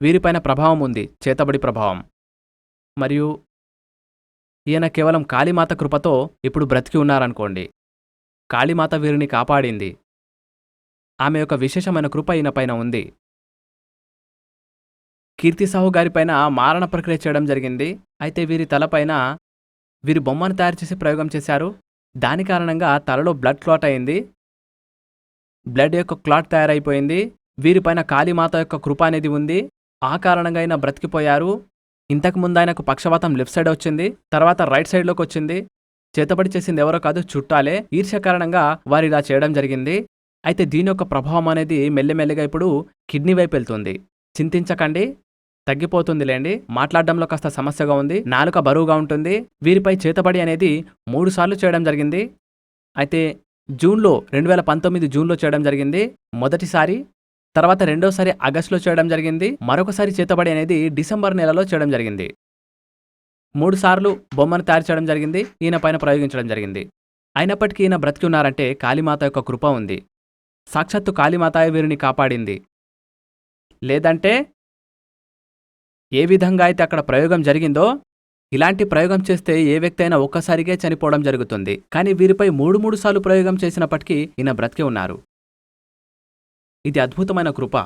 వీరిపైన ప్రభావం ఉంది, చేతబడి ప్రభావం. మరియు ఈయన కేవలం కాళీమాత కృపతో ఇప్పుడు బ్రతికి ఉన్నారనుకోండి. కాళీమాత వీరిని కాపాడింది. ఆమె యొక్క విశేషమైన కృప ఈయన పైన ఉంది. కీర్తి సాహు గారిపైన మారణ ప్రక్రియ చేయడం జరిగింది. అయితే వీరి తలపైన వీరి బొమ్మను తయారు చేసి ప్రయోగం చేశారు. దాని కారణంగా తలలో బ్లడ్ క్లాట్ అయింది. బ్లడ్ యొక్క క్లాట్ తయారైపోయింది. వీరిపైన కాళీమాత యొక్క కృప అనేది ఉంది. ఆ కారణంగా ఆయన బ్రతికిపోయారు. ఇంతకుముందు ఆయనకు పక్షవాతం లెఫ్ట్ సైడ్ వచ్చింది, తర్వాత రైట్ సైడ్లోకి వచ్చింది. చేతబడి చేసింది ఎవరో కాదు, చుట్టాలే. ఈర్ష్య కారణంగా వారు ఇలా చేయడం జరిగింది. అయితే దీని యొక్క ప్రభావం అనేది మెల్లమెల్లగా ఇప్పుడు కిడ్నీ వైపు వెళ్తుంది. చింతించకండి, తగ్గిపోతుందిలేండి. మాట్లాడడంలో కాస్త సమస్యగా ఉంది, నాలుక బరువుగా ఉంటుంది. వీరిపై చేతబడి అనేది 3 సార్లు చేయడం జరిగింది. అయితే జూన్లో 2019 జూన్లో చేయడం జరిగింది మొదటిసారి. తర్వాత రెండోసారి ఆగస్టులో చేయడం జరిగింది. మరొకసారి చేతబడి అనేది డిసెంబర్ నెలలో చేయడం జరిగింది. 3 సార్లు బొమ్మను తయారు చేయడం జరిగింది, ఈయన పైన ప్రయోగించడం జరిగింది. అయినప్పటికీ ఈయన బ్రతికి ఉన్నారంటే కాళీమాత యొక్క కృప ఉంది. సాక్షాత్తు కాళీమాతాయే వీరిని కాపాడింది. లేదంటే ఏ విధంగా అయితే అక్కడ ప్రయోగం జరిగిందో, ఇలాంటి ప్రయోగం చేస్తే ఏ వ్యక్తి అయినా ఒక్కసారిగే చనిపోవడం జరుగుతుంది. కానీ వీరిపై 3 సార్లు ప్రయోగం చేసినప్పటికీ ఈయన బ్రతికి ఉన్నారు. ఇది అద్భుతమైన కృప.